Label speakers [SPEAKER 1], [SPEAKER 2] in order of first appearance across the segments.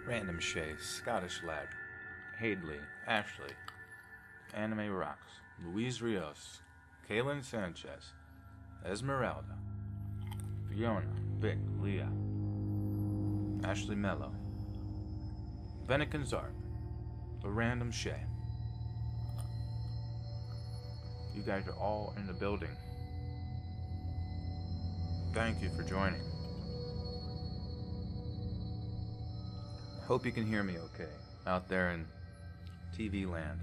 [SPEAKER 1] Random Shay, Scottish Lad, Hadley, Ashley, Anime Rocks, Luis Rios, Kaylin Sanchez, Esmeralda, Fiona, Vic, Leah, Ashley Mello, Bennett Zark, a Random Shay. You guys are all in the building. Thank you for joining. Hope you can hear me okay out there in TV land,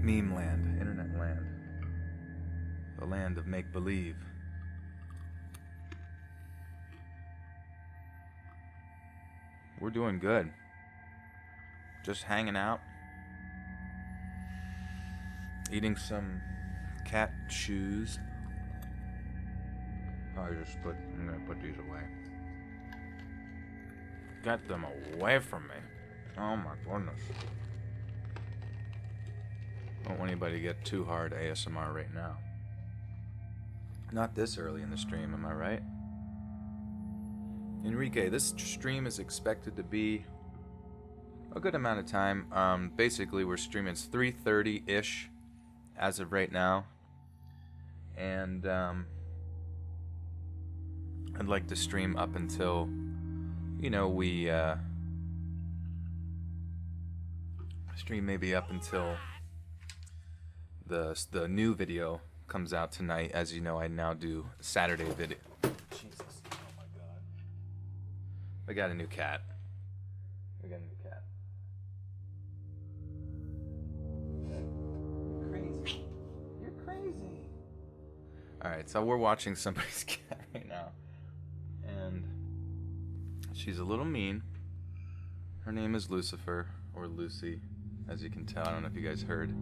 [SPEAKER 1] meme land, internet land, the land of make-believe. We're doing good. Just hanging out, eating some cat shoes. I'm gonna put these away. Get them away from me. Oh my goodness. Don't want anybody to get too hard ASMR right now. Not this early in the stream, am I right? Enrique, this stream is expected to be a good amount of time. Basically, we're streaming. It's 3:30-ish as of right now. And, I'd like to stream up until, we, stream maybe up until the new video comes out tonight. As you know, I now do Saturday video. Jesus, oh my god. I got a new cat. Crazy. You're crazy. Alright, so we're watching somebody's cat right now. And she's a little mean. Her name is Lucifer, or Lucy, as you can tell. I don't know if you guys heard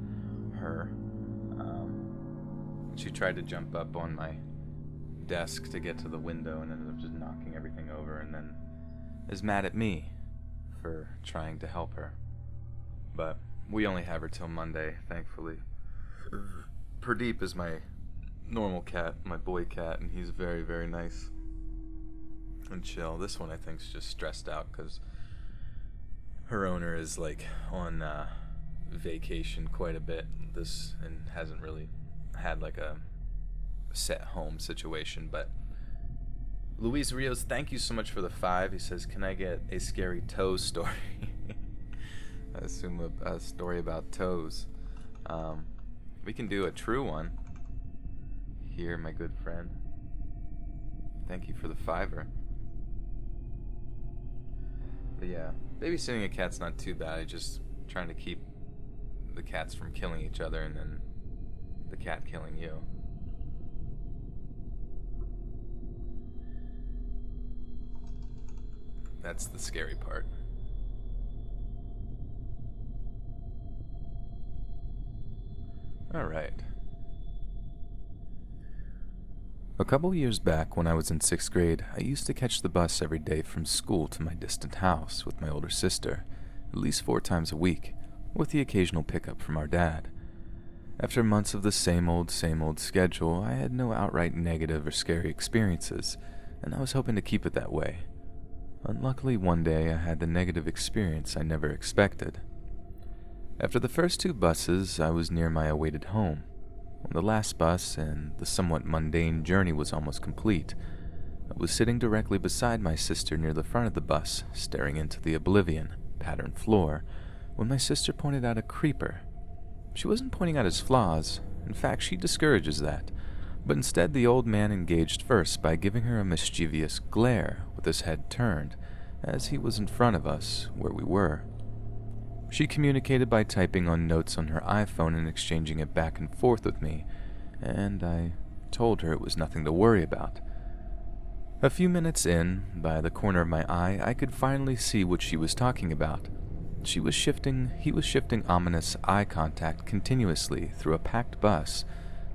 [SPEAKER 1] her. She tried to jump up on my desk to get to the window and ended up just knocking everything over, and then is mad at me for trying to help her. But we only have her till Monday, thankfully. Pradeep is my normal cat, my boy cat, and he's very, very nice and chill. This one I think is just stressed out because her owner is like on vacation quite a bit and hasn't really had like a set home situation. But Luis Rios, thank you so much for the 5. He says, can I get a scary toes story? I assume a story about toes. We can do a true one here, my good friend. Thank you for the 5er. But yeah, babysitting a cat's not too bad. Just trying to keep the cats from killing each other and then the cat killing you. That's the scary part. Alright. A couple years back, when I was in 6th grade, I used to catch the bus every day from school to my distant house with my older sister, at least 4 times a week, with the occasional pickup from our dad. After months of the same old schedule, I had no outright negative or scary experiences, and I was hoping to keep it that way. Unluckily, one day I had the negative experience I never expected. After the first 2 buses, I was near my awaited home. On the last bus, and the somewhat mundane journey was almost complete, I was sitting directly beside my sister near the front of the bus, staring into the oblivion, patterned floor, when my sister pointed out a creeper. She wasn't pointing out his flaws. In fact, she discourages that. But instead, the old man engaged first by giving her a mischievous glare with his head turned, as he was in front of us, where we were. She communicated by typing on notes on her iPhone and exchanging it back and forth with me, and I told her it was nothing to worry about. A few minutes in, by the corner of my eye, I could finally see what she was talking about. He was shifting ominous eye contact continuously through a packed bus,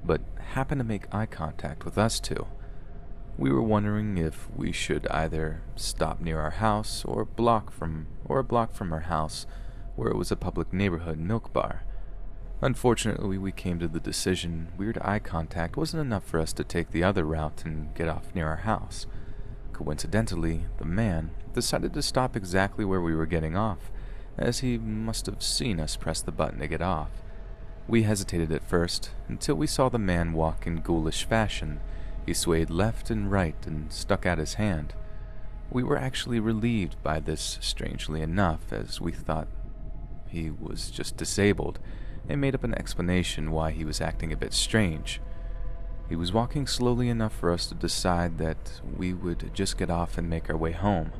[SPEAKER 1] but happened to make eye contact with us two. We were wondering if we should either stop near our house or a block from our house, where it was a public neighborhood milk bar. Unfortunately, we came to the decision weird eye contact wasn't enough for us to take the other route and get off near our house. Coincidentally, the man decided to stop exactly where we were getting off, as he must have seen us press the button to get off. We hesitated at first, until we saw the man walk in ghoulish fashion. He swayed left and right and stuck out his hand. We were actually relieved by this, strangely enough, as we thought he was just disabled, and made up an explanation why he was acting a bit strange. He was walking slowly enough for us to decide that we would just get off and make our way home.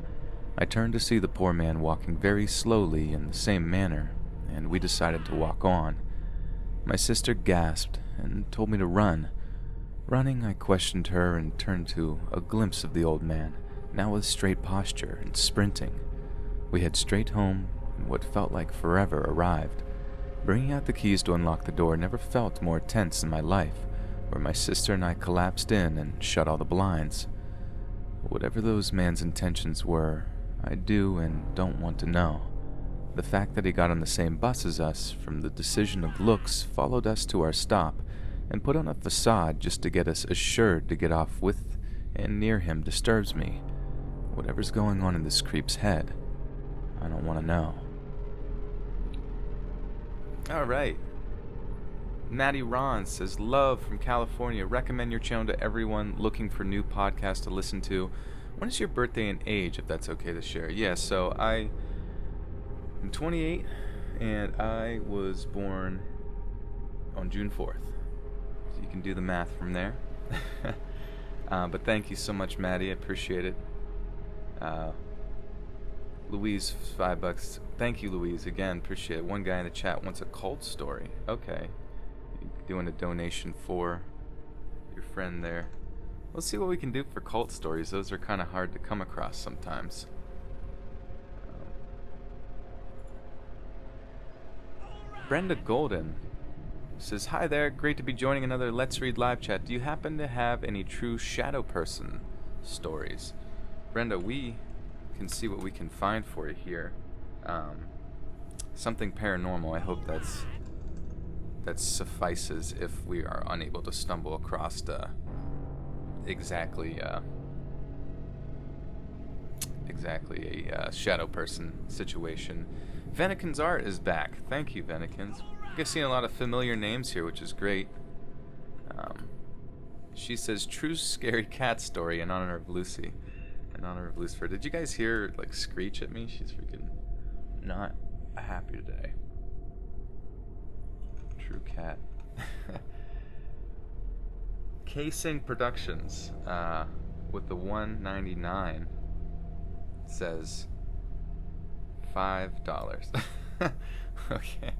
[SPEAKER 1] I turned to see the poor man walking very slowly in the same manner, and we decided to walk on. My sister gasped and told me to run. Running, I questioned her and turned to a glimpse of the old man, now with straight posture and sprinting. We head straight home, and what felt like forever arrived. Bringing out the keys to unlock the door never felt more tense in my life, where my sister and I collapsed in and shut all the blinds. Whatever those man's intentions were, I do and don't want to know. The fact that he got on the same bus as us, from the decision of looks, followed us to our stop, and put on a facade just to get us assured to get off with and near him disturbs me. Whatever's going on in this creep's head, I don't want to know. Alright. Natty Ron says, love from California. Recommend your channel to everyone looking for new podcasts to listen to. When is your birthday and age, if that's okay to share? Yeah, so I'm 28, and I was born on June 4th. So you can do the math from there. But thank you so much, Maddie. I appreciate it. Louise, $5. Thank you, Louise. Again, appreciate it. One guy in the chat wants a cult story. Okay. Doing a donation for your friend there. Let's see what we can do for cult stories. Those are kind of hard to come across sometimes. Brenda Golden says, hi there, great to be joining another Let's Read live chat. Do you happen to have any true shadow person stories? Brenda, we can see what we can find for you here. Something paranormal. I hope that suffices if we are unable to stumble across exactly a shadow person situation. Vanikin's art is back. Thank you, Vanikins. I've seen a lot of familiar names here, which is great. She says, true scary cat story in honor of Lucy. In honor of Lucifer. Did you guys hear her, screech at me? She's freaking not happy today. True cat. Casing Productions, with the $1.99, says $5. Okay.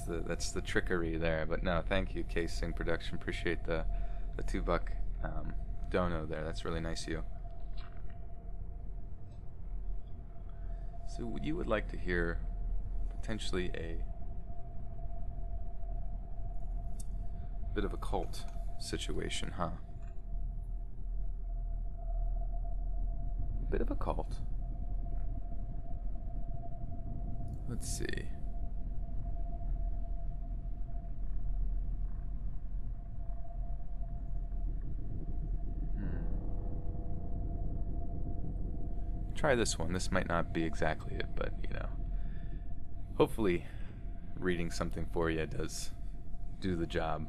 [SPEAKER 1] That's the trickery there, but no, thank you, Casing Production. Appreciate the $2 dono there. That's really nice of you. So you would like to hear potentially a bit of a cult situation, huh? A bit of a cult. Let's see. Try this one. This might not be exactly it, but hopefully reading something for you does do the job.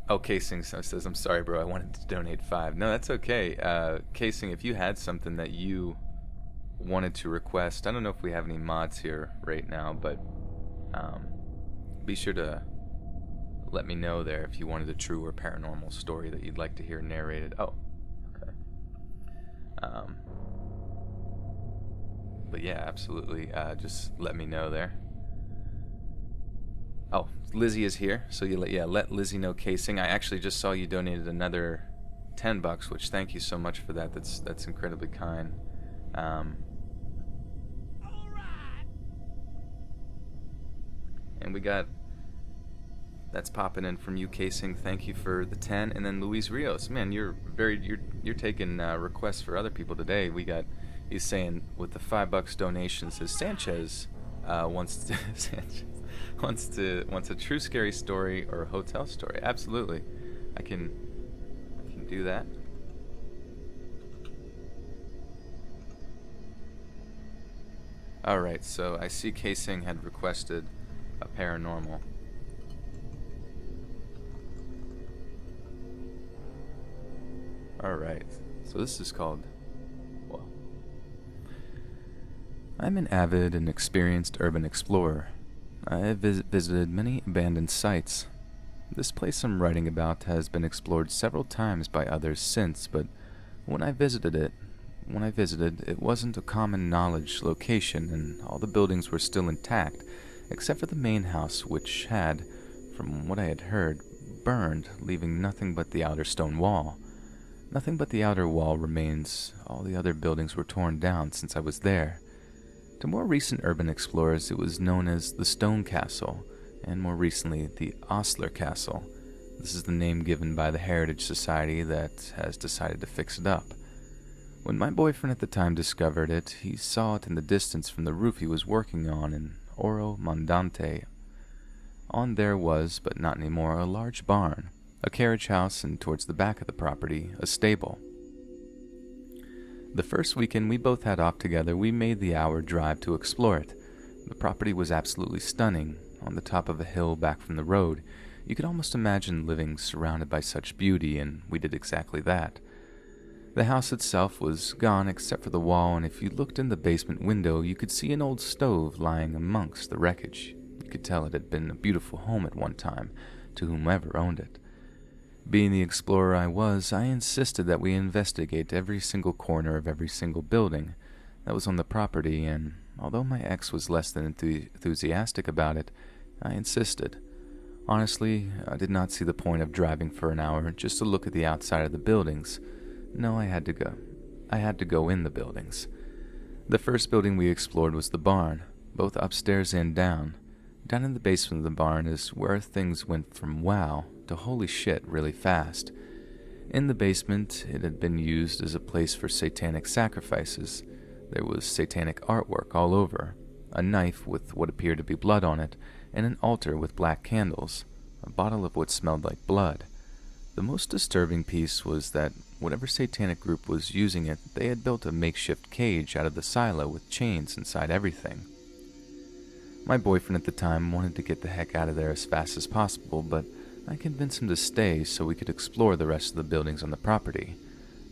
[SPEAKER 1] Oh, Casing says, I'm sorry, bro, I wanted to donate $5. No, that's okay. Casing, if you had something that you wanted to request, I don't know if we have any mods here right now, but be sure to let me know there if you wanted a true or paranormal story that you'd like to hear narrated. Oh, okay. But yeah, absolutely. Just let me know there. Oh, Lizzie is here, so let Lizzie know, Casing. I actually just saw you donated another $10, which thank you so much for that. That's incredibly kind. And we got that's popping in from you, Casing. Thank you for the 10, and then Luis Rios. Man, you're taking requests for other people today. He's saying with the $5 donation, says Sanchez wants a true scary story or a hotel story. Absolutely, I can do that. Alright, so I see Casing had requested a paranormal. Alright, so this is called, well, I'm an avid and experienced urban explorer. I have visited many abandoned sites. This place I'm writing about has been explored several times by others since, but when I visited, it wasn't a common knowledge location, and all the buildings were still intact, except for the main house, which had, from what I had heard, burned, leaving nothing but the outer stone wall. Nothing but the outer wall remains. All the other buildings were torn down since I was there. To more recent urban explorers, it was known as the Stone Castle, and more recently, the Osler Castle. This is the name given by the Heritage Society that has decided to fix it up. When my boyfriend at the time discovered it, he saw it in the distance from the roof he was working on in Oro Mondante. On there was, but not anymore, a large barn, a carriage house, and towards the back of the property, a stable. The first weekend we both had off together, we made the hour drive to explore it. The property was absolutely stunning. On the top of a hill back from the road, you could almost imagine living surrounded by such beauty, and we did exactly that. The house itself was gone except for the wall, and if you looked in the basement window, you could see an old stove lying amongst the wreckage. You could tell it had been a beautiful home at one time, to whomever owned it. Being the explorer I was, I insisted that we investigate every single corner of every single building that was on the property, and although my ex was less than enthusiastic about it, I insisted. Honestly, I did not see the point of driving for an hour just to look at the outside of the buildings. No, I had to go. I had to go in the buildings. The first building we explored was the barn, both upstairs and down. Down in the basement of the barn is where things went from wow to holy shit really fast. In the basement, it had been used as a place for satanic sacrifices. There was satanic artwork all over, a knife with what appeared to be blood on it, and an altar with black candles, a bottle of what smelled like blood. The most disturbing piece was that whatever satanic group was using it, they had built a makeshift cage out of the silo with chains inside everything. My boyfriend at the time wanted to get the heck out of there as fast as possible, but I convinced him to stay so we could explore the rest of the buildings on the property.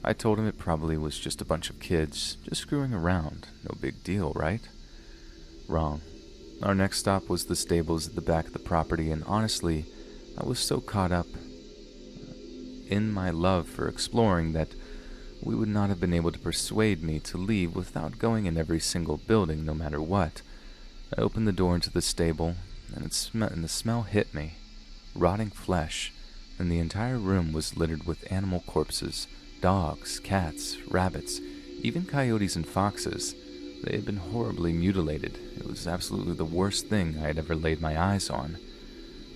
[SPEAKER 1] I told him it probably was just a bunch of kids, just screwing around. No big deal, right? Wrong. Our next stop was the stables at the back of the property, and honestly, I was so caught up in my love for exploring that we would not have been able to persuade me to leave without going in every single building, no matter what. I opened the door into the stable, and the smell hit me. Rotting flesh, and the entire room was littered with animal corpses, dogs, cats, rabbits, even coyotes and foxes. They had been horribly mutilated. It was absolutely the worst thing I had ever laid my eyes on.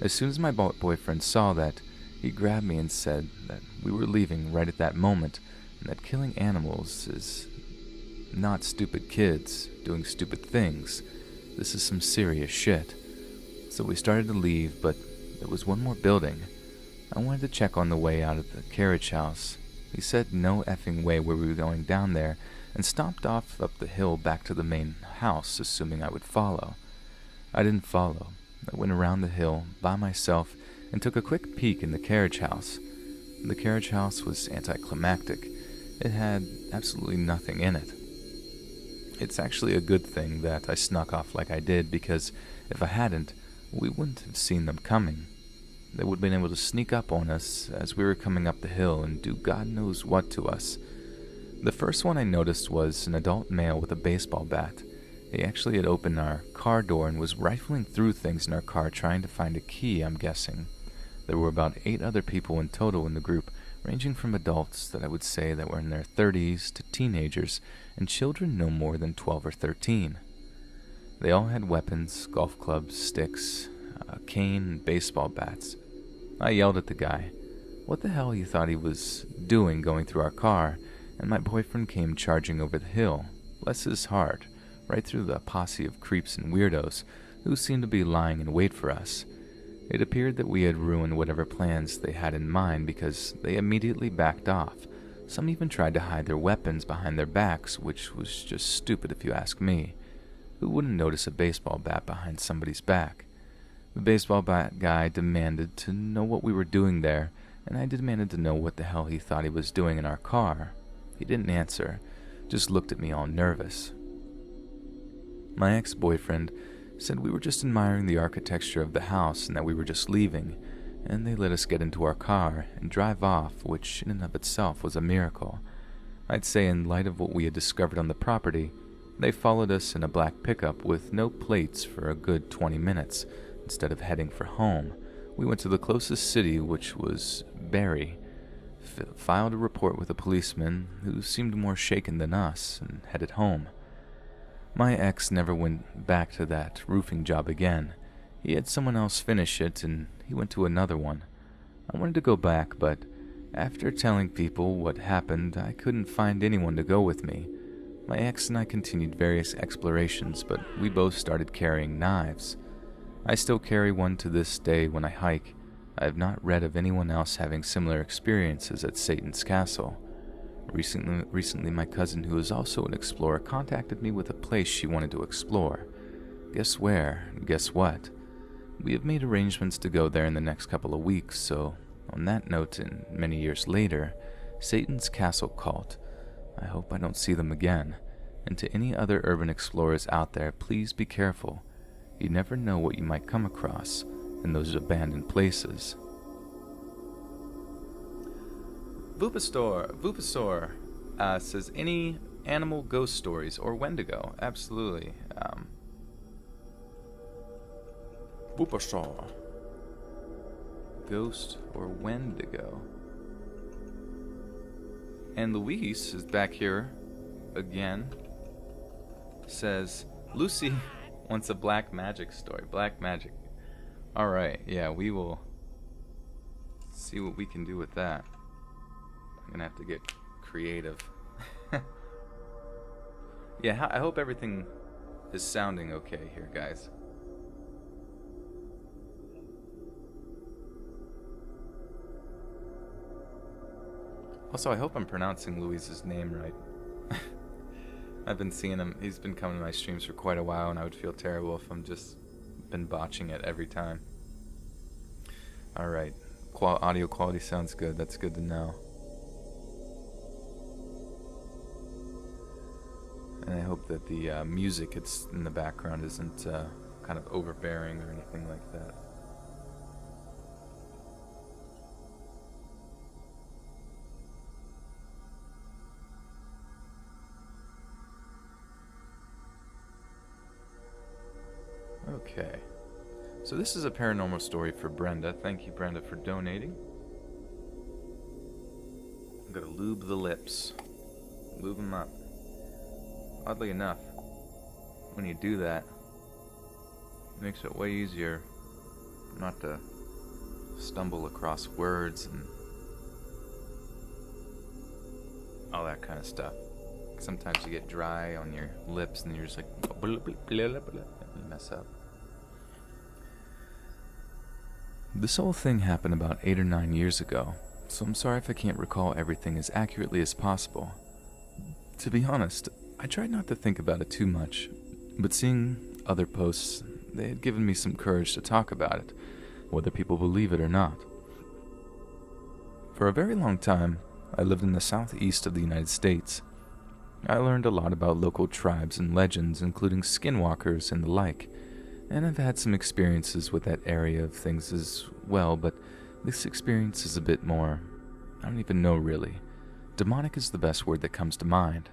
[SPEAKER 1] As soon as my boyfriend saw that, he grabbed me and said that we were leaving right at that moment, and that killing animals is not stupid kids doing stupid things. This is some serious shit. So we started to leave, but there was one more building. I wanted to check on the way out of the carriage house. He said no effing way we were going down there, and stomped off up the hill back to the main house, assuming I would follow. I didn't follow. I went around the hill by myself and took a quick peek in the carriage house. The carriage house was anticlimactic. It had absolutely nothing in it. It's actually a good thing that I snuck off like I did, because if I hadn't, we wouldn't have seen them coming. They would have been able to sneak up on us as we were coming up the hill and do God knows what to us. The first one I noticed was an adult male with a baseball bat. He actually had opened our car door and was rifling through things in our car trying to find a key, I'm guessing. There were about 8 other people in total in the group, ranging from adults that I would say that were in their 30s to teenagers, and children no more than 12 or 13. They all had weapons, golf clubs, sticks, a cane, and baseball bats. I yelled at the guy what the hell he thought he was doing going through our car, and my boyfriend came charging over the hill, bless his heart, right through the posse of creeps and weirdos who seemed to be lying in wait for us. It appeared that we had ruined whatever plans they had in mind because they immediately backed off. Some even tried to hide their weapons behind their backs, which was just stupid if you ask me. Who wouldn't notice a baseball bat behind somebody's back? The baseball bat guy demanded to know what we were doing there, and I demanded to know what the hell he thought he was doing in our car. He didn't answer, just looked at me all nervous. My ex-boyfriend said we were just admiring the architecture of the house and that we were just leaving, and they let us get into our car and drive off, which in and of itself was a miracle. I'd say in light of what we had discovered on the property, they followed us in a black pickup with no plates for a good 20 minutes. Instead of heading for home, we went to the closest city, which was Barrie, filed a report with a policeman who seemed more shaken than us, and headed home. My ex never went back to that roofing job again. He had someone else finish it, and he went to another one. I wanted to go back, but after telling people what happened, I couldn't find anyone to go with me. My ex and I continued various explorations, but we both started carrying knives. I still carry one to this day when I hike. I have not read of anyone else having similar experiences at Satan's Castle. Recently, my cousin, who is also an explorer, contacted me with a place she wanted to explore. Guess where? Guess what? We have made arrangements to go there in the next couple of weeks, so on that note, and many years later, Satan's Castle cult. I hope I don't see them again. And to any other urban explorers out there, please be careful. You never know what you might come across in those abandoned places. Vupasaur says, any animal ghost stories or Wendigo? Absolutely. Vupasaur. Ghost or Wendigo? And Luis is back here again. Says, Lucy wants a black magic story. Black magic. Alright, yeah, we will see what we can do with that. I'm gonna have to get creative. Yeah, I hope everything is sounding okay here, guys. Also, I hope I'm pronouncing Luis's name right. I've been seeing him, he's been coming to my streams for quite a while, and I would feel terrible if I'm just been botching it every time. Alright, audio quality sounds good, that's good to know. And I hope that the music it's in the background isn't kind of overbearing or anything like that. Okay, so this is a paranormal story for Brenda. Thank you, Brenda, for donating. I'm gonna lube the lips. Lube them up. Oddly enough, when you do that, it makes it way easier not to stumble across words and all that kind of stuff. Sometimes you get dry on your lips and you're just like, blah, blah, blah, blah, blah, and you mess up. This whole thing happened about 8 or 9 years ago, so I'm sorry if I can't recall everything as accurately as possible. To be honest, I tried not to think about it too much, but seeing other posts, they had given me some courage to talk about it, whether people believe it or not. For a very long time, I lived in the southeast of the United States. I learned a lot about local tribes and legends, including skinwalkers and the like, and I've had some experiences with that area of things as well, but this experience is a bit more, I don't even know really. Demonic is the best word that comes to mind.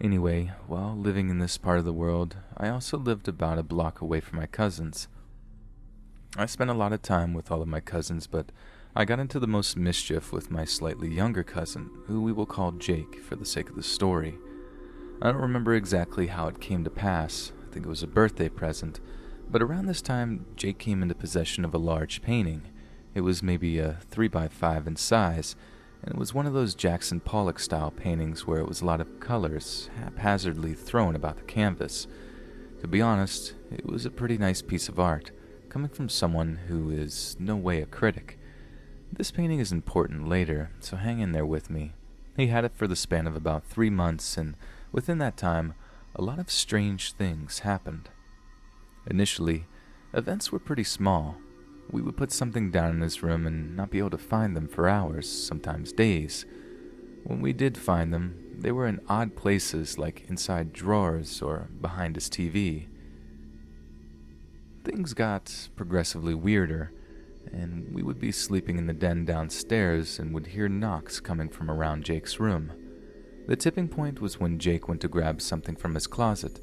[SPEAKER 1] Anyway, while living in this part of the world, I also lived about a block away from my cousins. I spent a lot of time with all of my cousins, but I got into the most mischief with my slightly younger cousin, who we will call Jake for the sake of the story. I don't remember exactly how it came to pass. I think it was a birthday present, but around this time, Jake came into possession of a large painting. It was maybe a 3x5 in size, and it was one of those Jackson Pollock-style paintings where it was a lot of colors haphazardly thrown about the canvas. To be honest, it was a pretty nice piece of art, coming from someone who is no way a critic. This painting is important later, so hang in there with me. He had it for the span of about 3 months, and within that time, a lot of strange things happened. Initially, events were pretty small. We would put something down in his room and not be able to find them for hours, sometimes days. When we did find them, they were in odd places like inside drawers or behind his TV. Things got progressively weirder, and we would be sleeping in the den downstairs and would hear knocks coming from around Jake's room. The tipping point was when Jake went to grab something from his closet.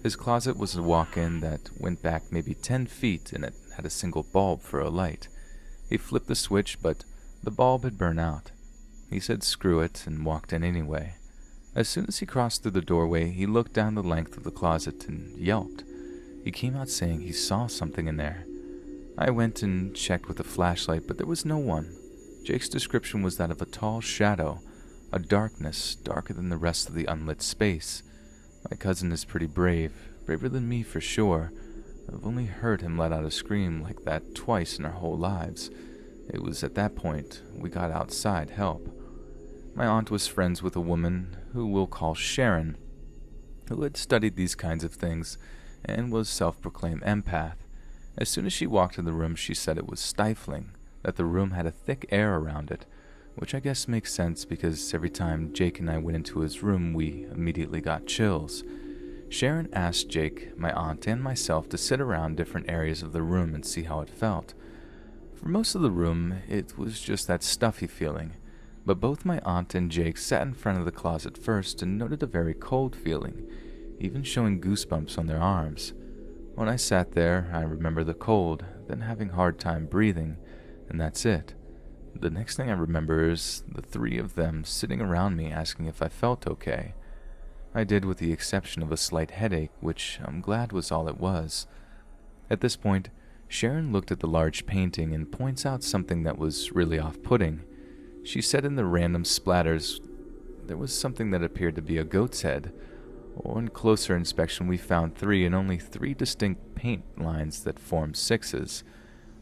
[SPEAKER 1] His closet was a walk-in that went back maybe 10 feet, and it had a single bulb for a light. He flipped the switch, but the bulb had burned out. He said screw it and walked in anyway. As soon as he crossed through the doorway, he looked down the length of the closet and yelped. He came out saying he saw something in there. I went and checked with a flashlight, but there was no one. Jake's description was that of a tall shadow, a darkness darker than the rest of the unlit space. My cousin is pretty brave, braver than me for sure. I've only heard him let out a scream like that twice in our whole lives. It was at that point we got outside help. My aunt was friends with a woman who we'll call Sharon, who had studied these kinds of things and was self-proclaimed empath. As soon as she walked in the room, she said it was stifling, that the room had a thick air around it, which I guess makes sense because every time Jake and I went into his room, we immediately got chills. Sharon asked Jake, my aunt, and myself to sit around different areas of the room and see how it felt. For most of the room, it was just that stuffy feeling, but both my aunt and Jake sat in front of the closet first and noted a very cold feeling, even showing goosebumps on their arms. When I sat there, I remember the cold, then having a hard time breathing, and that's it. The next thing I remember is the three of them sitting around me asking if I felt okay. I did, with the exception of a slight headache, which I'm glad was all it was. At this point, Sharon looked at the large painting and points out something that was really off-putting. She said in the random splatters there was something that appeared to be a goat's head. On closer inspection, we found 3 and only 3 distinct paint lines that formed 6s.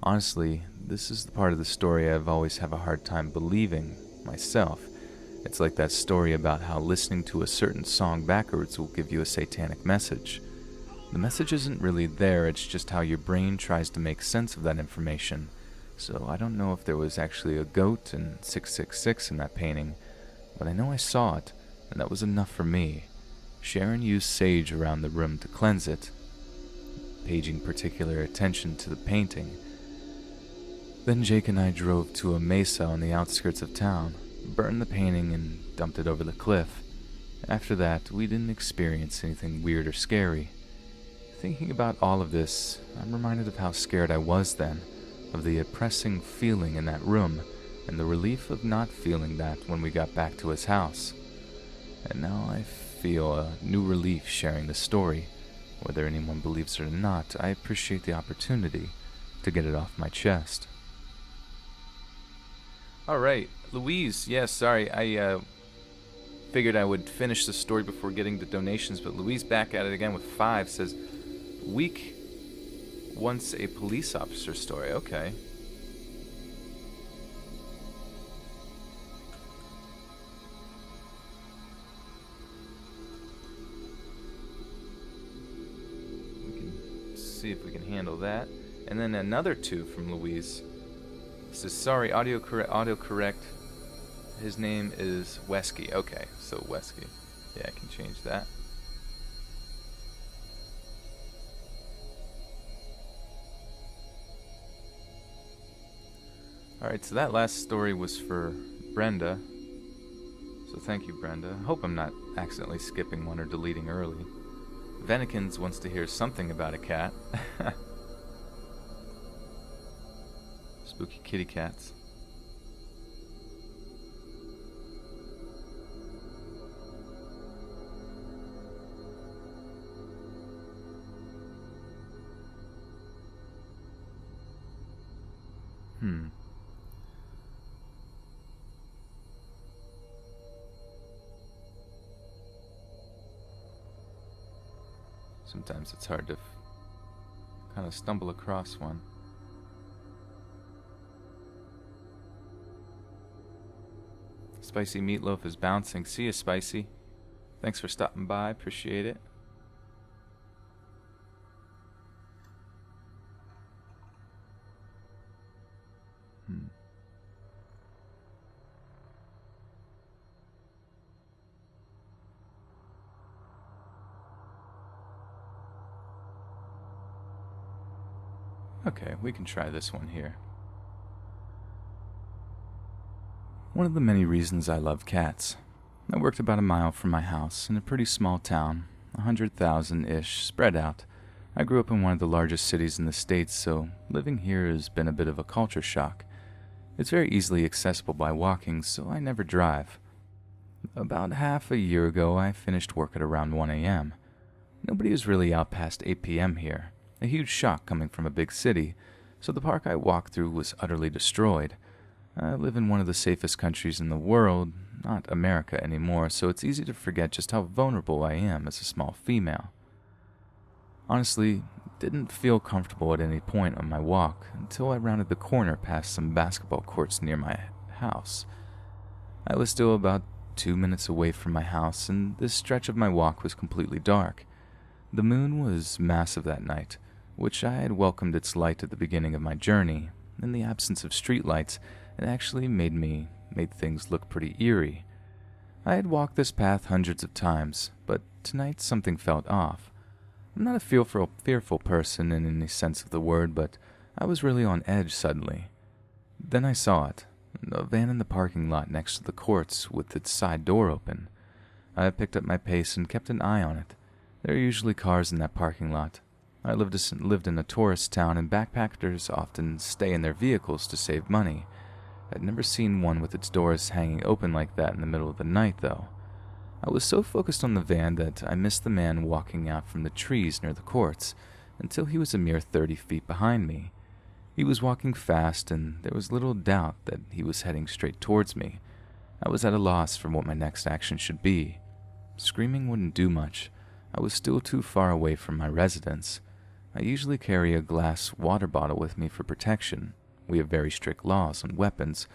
[SPEAKER 1] Honestly, this is the part of the story I've always have a hard time believing myself. It's like that story about how listening to a certain song backwards will give you a satanic message. The message isn't really there, it's just how your brain tries to make sense of that information. So I don't know if there was actually a goat and 666 in that painting, but I know I saw it, and that was enough for me. Sharon used sage around the room to cleanse it, paging particular attention to the painting. Then Jake and I drove to a mesa on the outskirts of town, burned the painting, and dumped it over the cliff. After that, we didn't experience anything weird or scary. Thinking about all of this, I'm reminded of how scared I was then, of the oppressing feeling in that room, and the relief of not feeling that when we got back to his house. And now I feel a new relief sharing the story. Whether anyone believes it or not, I appreciate the opportunity to get it off my chest. Alright, Louise, sorry, I figured I would finish the story before getting to donations, but Louise back at it again with 5 says, week once a police officer story. Okay. We can see if we can handle that. And then another 2 from Louise. It says, sorry, autocorrect. His name is Wesky. Okay, so Wesky. Yeah, I can change that. Alright, so that last story was for Brenda. So thank you, Brenda. I hope I'm not accidentally skipping one or deleting early. Venikins wants to hear something about a cat. Spooky kitty cats. Sometimes it's hard to kind of stumble across one. Spicy meatloaf is bouncing. See you, Spicy. Thanks for stopping by. Appreciate it. Okay, we can try this one here. One of the many reasons I love cats. I worked about a mile from my house in a pretty small town, 100,000-ish, spread out. I grew up in one of the largest cities in the States, so living here has been a bit of a culture shock. It's very easily accessible by walking, so I never drive. About half a year ago, I finished work at around 1 a.m. Nobody is really out past 8 p.m. here, a huge shock coming from a big city, so the park I walked through was utterly destroyed. I live in one of the safest countries in the world, not America anymore, so it's easy to forget just how vulnerable I am as a small female. Honestly, didn't feel comfortable at any point on my walk until I rounded the corner past some basketball courts near my house. I was still about 2 minutes away from my house, and this stretch of my walk was completely dark. The moon was massive that night, which I had welcomed its light at the beginning of my journey. In the absence of streetlights, it actually made things look pretty eerie. I had walked this path hundreds of times, but tonight something felt off. I'm not a fearful person in any sense of the word, but I was really on edge suddenly. Then I saw it, a van in the parking lot next to the courts with its side door open. I picked up my pace and kept an eye on it. There are usually cars in that parking lot. I lived in a tourist town, and backpackers often stay in their vehicles to save money. I'd never seen one with its doors hanging open like that in the middle of the night, though. I was so focused on the van that I missed the man walking out from the trees near the courts until he was a mere 30 feet behind me. He was walking fast, and there was little doubt that he was heading straight towards me. I was at a loss for what my next action should be. Screaming wouldn't do much. I was still too far away from my residence. I usually carry a glass water bottle with me for protection. We have very strict laws on weapons,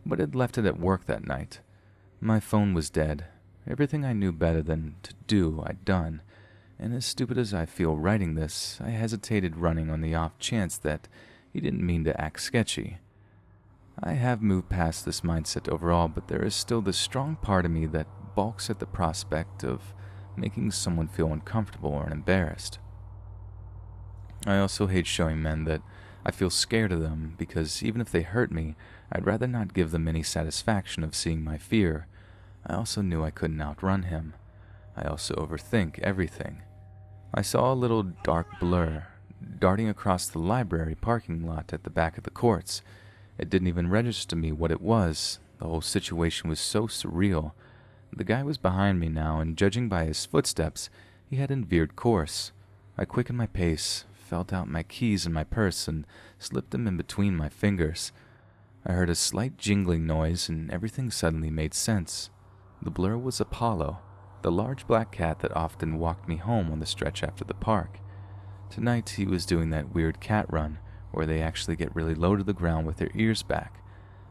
[SPEAKER 1] but had left it at work that night. My phone was dead. Everything I knew better than to do, I'd done, and as stupid as I feel writing this, I hesitated running on the off chance that he didn't mean to act sketchy. I have moved past this mindset overall, but there is still this strong part of me that balks at the prospect of making someone feel uncomfortable or embarrassed. I also hate showing men that I feel scared of them, because even if they hurt me, I'd rather not give them any satisfaction of seeing my fear. I also knew I couldn't outrun him. I also overthink everything. I saw a little dark blur darting across the library parking lot at the back of the courts. It didn't even register to me what it was. The whole situation was so surreal. The guy was behind me now, and judging by his footsteps, he had veered course. I quickened my pace, felt out my keys in my purse, and slipped them in between my fingers. I heard a slight jingling noise, and everything suddenly made sense. The blur was Apollo, the large black cat that often walked me home on the stretch after the park. Tonight he was doing that weird cat run, where they actually get really low to the ground with their ears back.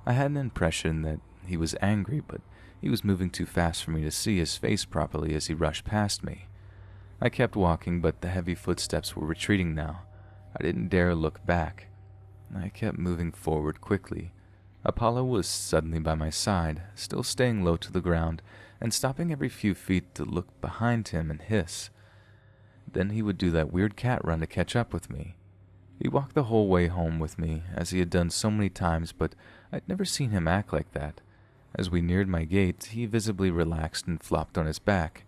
[SPEAKER 1] I had an impression that he was angry, but he was moving too fast for me to see his face properly as he rushed past me. I kept walking, but the heavy footsteps were retreating now. I didn't dare look back. I kept moving forward quickly. Apollo was suddenly by my side, still staying low to the ground, and stopping every few feet to look behind him and hiss. Then he would do that weird cat run to catch up with me. He walked the whole way home with me, as he had done so many times, but I'd never seen him act like that. As we neared my gate, he visibly relaxed and flopped on his back.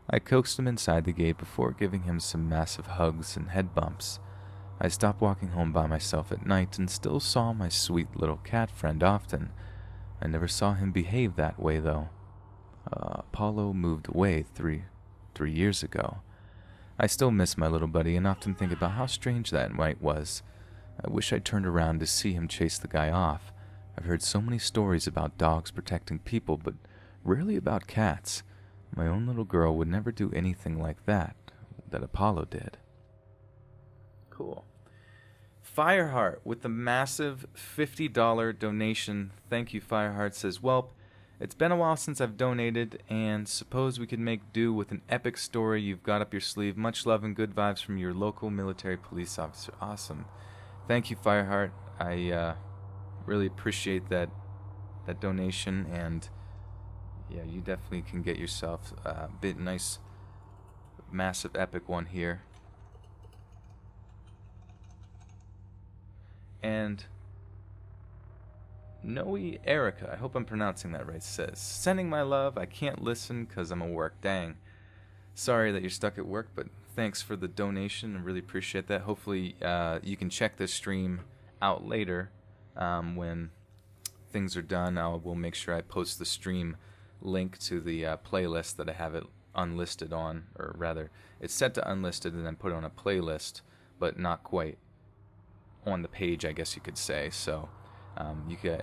[SPEAKER 1] I coaxed him inside the gate before giving him some massive hugs and head bumps. I stopped walking home by myself at night and still saw my sweet little cat friend often. I never saw him behave that way, though. Apollo moved away three years ago. I still miss my little buddy and often think about how strange that night was. I wish I'd turned around to see him chase the guy off. I've heard so many stories about dogs protecting people, but rarely about cats. My own little girl would never do anything like that Apollo did. Cool. Fireheart with the massive $50 donation. Thank you, Fireheart. Says, "Welp, it's been a while since I've donated, and suppose we could make do with an epic story you've got up your sleeve. Much love and good vibes from your local military police officer." Awesome. Thank you, Fireheart. I really appreciate that donation, and yeah, you definitely can get yourself a bit nice, massive, epic one here. And Noe Erica, I hope I'm pronouncing that right, says, "Sending my love. I can't listen because I'm at work. Dang. Sorry that you're stuck at work, but thanks for the donation. I really appreciate that. Hopefully you can check this stream out later when things are done. We'll make sure I post the stream link to the playlist that I have it unlisted on, or rather, it's set to unlisted and then put on a playlist, but not quite on the page, I guess you could say. So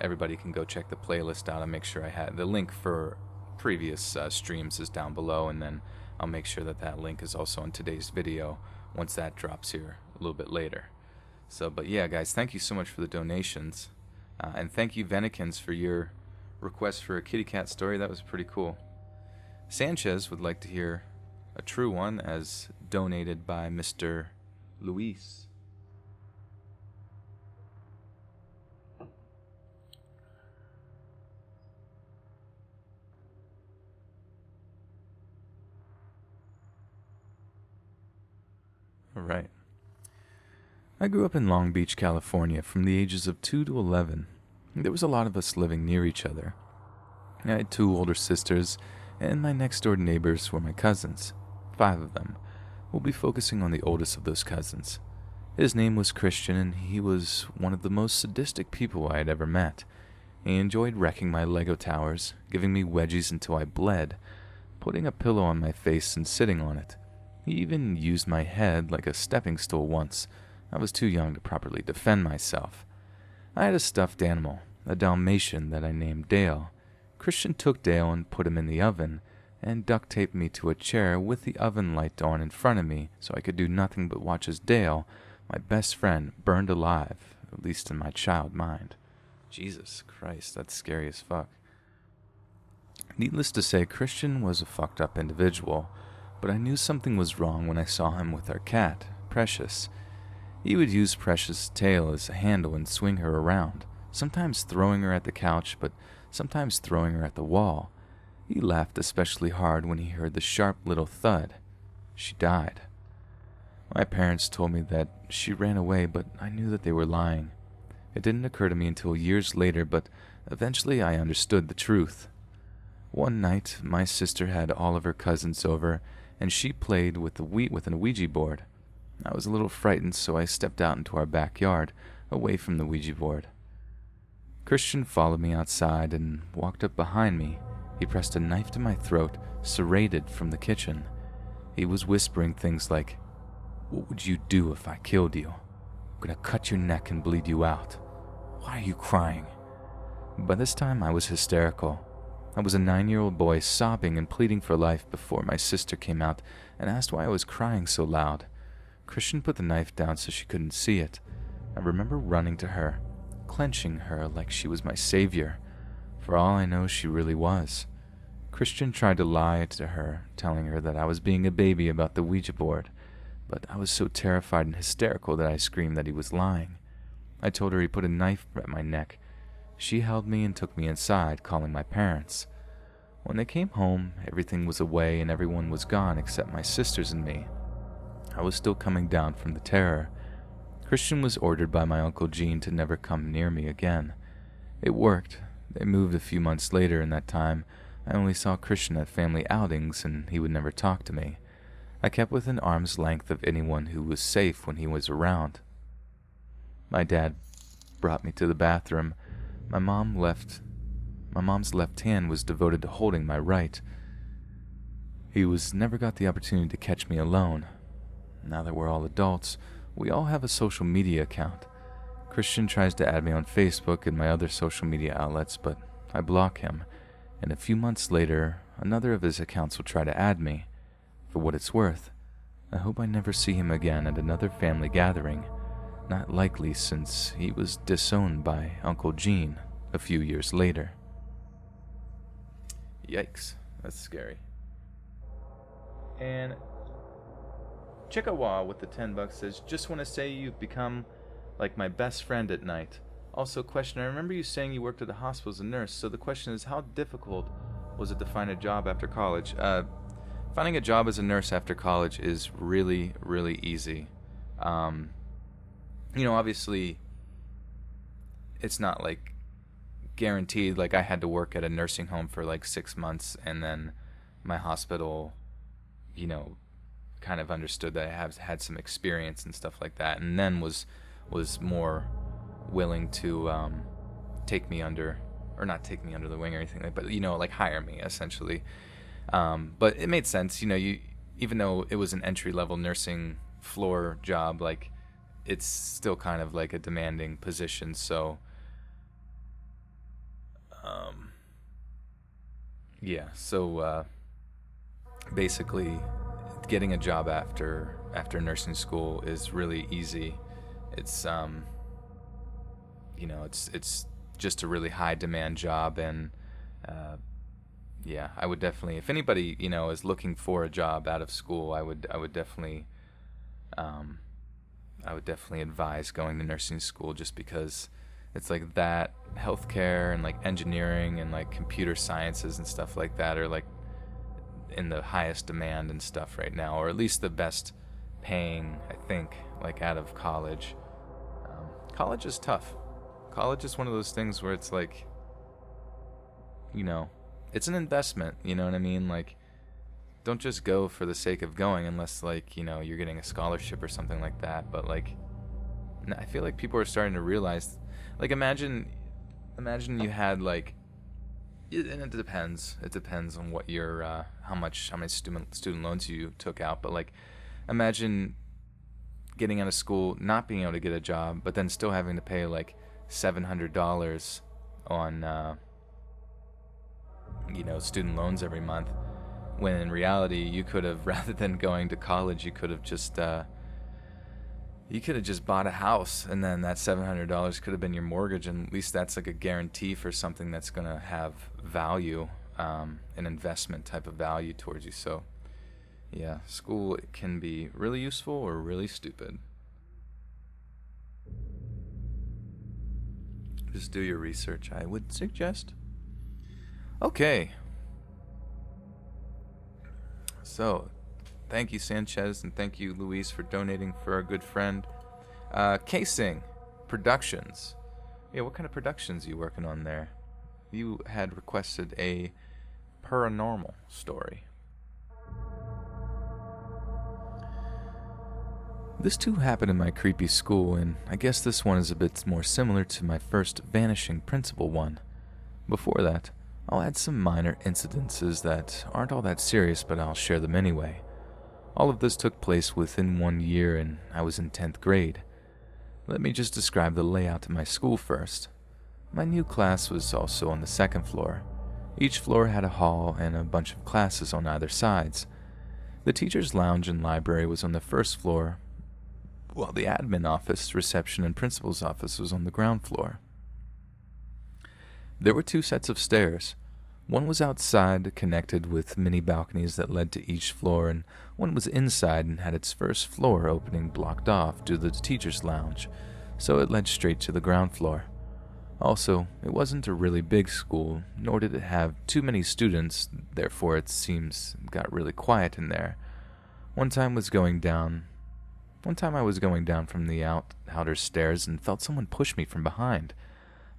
[SPEAKER 1] everybody can go check the playlist out and make sure I had the link for previous streams is down below, and then I'll make sure that link is also in today's video once that drops here a little bit later. So, but yeah, guys, thank you so much for the donations, and thank you, Venikins, for your request for a kitty cat story. That was pretty cool. Sanchez would like to hear a true one, as donated by Mr. Luis. Alright. I grew up in Long Beach, California from the ages of 2 to 11. There was a lot of us living near each other. I had 2 older sisters, and my next door neighbors were my cousins. 5 of them. We'll be focusing on the oldest of those cousins. His name was Christian, and he was one of the most sadistic people I had ever met. He enjoyed wrecking my Lego towers, giving me wedgies until I bled, putting a pillow on my face and sitting on it. He even used my head like a stepping stool once. I was too young to properly defend myself. I had a stuffed animal, a Dalmatian that I named Dale. Christian took Dale and put him in the oven, and duct taped me to a chair with the oven light on in front of me so I could do nothing but watch as Dale, my best friend, burned alive, at least in my child mind. Jesus Christ, that's scary as fuck. Needless to say, Christian was a fucked up individual, but I knew something was wrong when I saw him with our cat, Precious. He would use Precious' tail as a handle and swing her around, sometimes throwing her at the couch, but sometimes throwing her at the wall. He laughed especially hard when he heard the sharp little thud. She died. My parents told me that she ran away, but I knew that they were lying. It didn't occur to me until years later, but eventually I understood the truth. One night, my sister had all of her cousins over, and she played with an Ouija board. I was a little frightened, so I stepped out into our backyard, away from the Ouija board. Christian followed me outside and walked up behind me. He pressed a knife to my throat, serrated from the kitchen. He was whispering things like, "What would you do if I killed you? I'm gonna cut your neck and bleed you out. Why are you crying?" By this time, I was hysterical. I was a 9-year-old boy sobbing and pleading for life before my sister came out and asked why I was crying so loud. Christian put the knife down so she couldn't see it. I remember running to her, clenching her like she was my savior. For all I know, she really was. Christian tried to lie to her, telling her that I was being a baby about the Ouija board, but I was so terrified and hysterical that I screamed that he was lying. I told her he put a knife at my neck. She held me and took me inside, calling my parents. When they came home, everything was away and everyone was gone except my sisters and me. I was still coming down from the terror. Christian was ordered by my Uncle Gene to never come near me again. It worked. They moved a few months later. In that time, I only saw Christian at family outings, and he would never talk to me. I kept within arm's length of anyone who was safe when he was around. My dad brought me to the bathroom. My mom's left hand was devoted to holding my right. He never got the opportunity to catch me alone. Now that we're all adults, we all have a social media account. Christian tries to add me on Facebook and my other social media outlets, but I block him, and a few months later, another of his accounts will try to add me. For what it's worth, I hope I never see him again at another family gathering. Not likely since he was disowned by Uncle Gene a few years later. Yikes, that's scary. And Chickawa with the $10 says, just want to say you've become like my best friend at night. Also, question, I remember you saying you worked at a hospital as a nurse, so the question is, how difficult was it to find a job after college? Finding a job as a nurse after college is really, really easy. Obviously, it's not like guaranteed. Like, I had to work at a nursing home for like 6 months, and then my hospital, kind of understood that I have had some experience and stuff like that, and then was more willing to take me under, or not take me under the wing or anything, but like hire me essentially. But it made sense, even though it was an entry-level nursing floor job, like it's still kind of like a demanding position. So basically getting a job after nursing school is really easy. It's it's just a really high demand job, and I would definitely, if anybody is looking for a job out of school, I would definitely advise going to nursing school, just because it's like that healthcare and like engineering and like computer sciences and stuff like that are like in the highest demand and stuff right now, or at least the best paying, I think, like out of college. College is tough. College is one of those things where it's like, it's an investment, you know what I mean? Like, don't just go for the sake of going unless, like, you're getting a scholarship or something like that. But, like, I feel like people are starting to realize, like, imagine you had, like, and it depends. It depends on what your, how many student loans you took out. But, like, imagine getting out of school, not being able to get a job, but then still having to pay, like, $700 on, student loans every month, when in reality you could have, rather than going to college, you could have just bought a house, and then that $700 could have been your mortgage, and at least that's like a guarantee for something that's going to have value, an investment type of value towards you. So yeah, school can be really useful or really stupid. Just do your research, I would suggest. Okay. So, thank you, Sanchez, and thank you, Luis, for donating for our good friend. Casing Productions. Yeah, what kind of productions are you working on there? You had requested a paranormal story. This too happened in my creepy school, and I guess this one is a bit more similar to my first vanishing principal one. Before that, I'll add some minor incidences that aren't all that serious, but I'll share them anyway. All of this took place within 1 year, and I was in 10th grade. Let me just describe the layout of my school first. My new class was also on the second floor. Each floor had a hall and a bunch of classes on either sides. The teacher's lounge and library was on the first floor, while the admin office, reception, and principal's office was on the ground floor. There were 2 sets of stairs. One was outside, connected with mini balconies that led to each floor, and one was inside and had its first floor opening blocked off due to the teacher's lounge, so it led straight to the ground floor. Also, it wasn't a really big school, nor did it have too many students, therefore it seems got really quiet in there. One time I was going down from the outer stairs and felt someone push me from behind.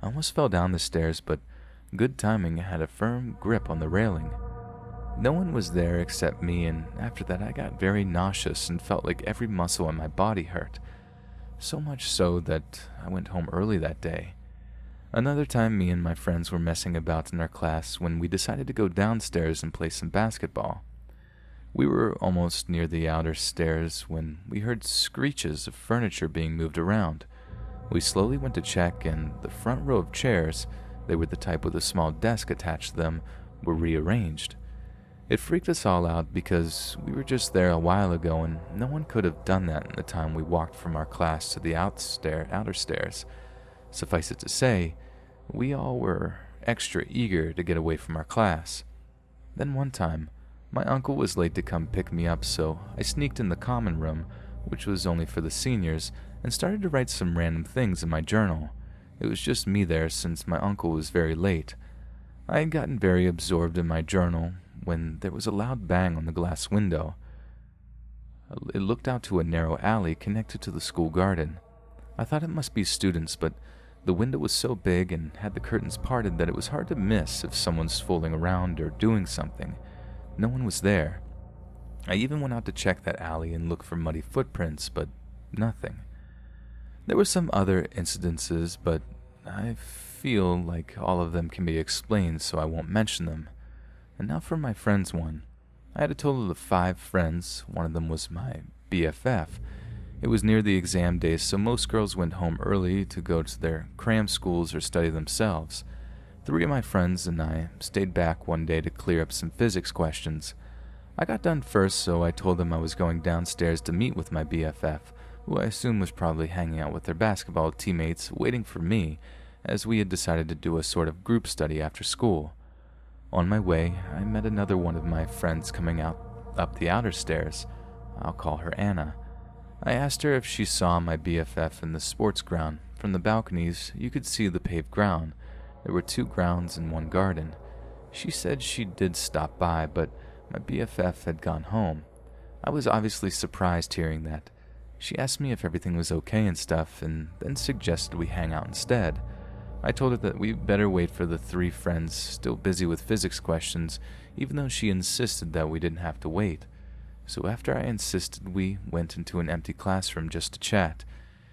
[SPEAKER 1] I almost fell down the stairs, but good timing, had a firm grip on the railing. No one was there except me, and after that I got very nauseous and felt like every muscle in my body hurt. So much so that I went home early that day. Another time, me and my friends were messing about in our class when we decided to go downstairs and play some basketball. We were almost near the outer stairs when we heard screeches of furniture being moved around. We slowly went to check, and the front row of chairs, they were the type with a small desk attached to them, were rearranged. It freaked us all out because we were just there a while ago and no one could have done that in the time we walked from our class to the outer stairs. Suffice it to say, we all were extra eager to get away from our class. Then one time, my uncle was late to come pick me up, so I sneaked in the common room, which was only for the seniors, and started to write some random things in my journal. It was just me there since my uncle was very late. I had gotten very absorbed in my journal when there was a loud bang on the glass window. It looked out to a narrow alley connected to the school garden. I thought it must be students, but the window was so big and had the curtains parted that it was hard to miss if someone's fooling around or doing something. No one was there. I even went out to check that alley and look for muddy footprints, but nothing. There were some other incidences, but I feel like all of them can be explained, so I won't mention them. And now for my friend's one. I had a total of 5 friends. One of them was my BFF. It was near the exam days, so most girls went home early to go to their cram schools or study themselves. 3 of my friends and I stayed back one day to clear up some physics questions. I got done first, so I told them I was going downstairs to meet with my BFF, who I assume was probably hanging out with their basketball teammates waiting for me, as we had decided to do a sort of group study after school. On my way, I met another one of my friends coming up the outer stairs. I'll call her Anna. I asked her if she saw my BFF in the sports ground. From the balconies, you could see the paved ground. There were 2 grounds and 1 garden. She said she did stop by, but my BFF had gone home. I was obviously surprised hearing that. She asked me if everything was okay and stuff, and then suggested we hang out instead. I told her that we'd better wait for the 3 friends still busy with physics questions, even though she insisted that we didn't have to wait. So after I insisted, we went into an empty classroom just to chat.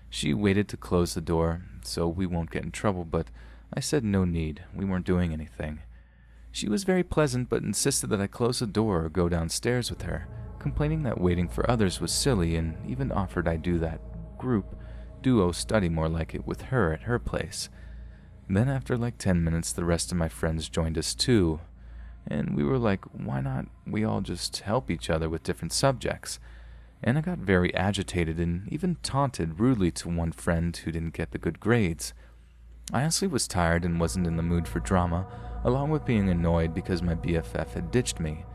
[SPEAKER 1] She waited to close the door, so we won't get in trouble, but I said no need, we weren't doing anything. She was very pleasant, but insisted that I close the door or go downstairs with her, complaining that waiting for others was silly, and even offered I do that duo study more like it with her at her place. Then after like 10 minutes, the rest of my friends joined us too, and we were like, why not we all just help each other with different subjects? And I got very agitated and even taunted rudely to one friend who didn't get the good grades. I honestly was tired and wasn't in the mood for drama, along with being annoyed because my BFF had ditched me.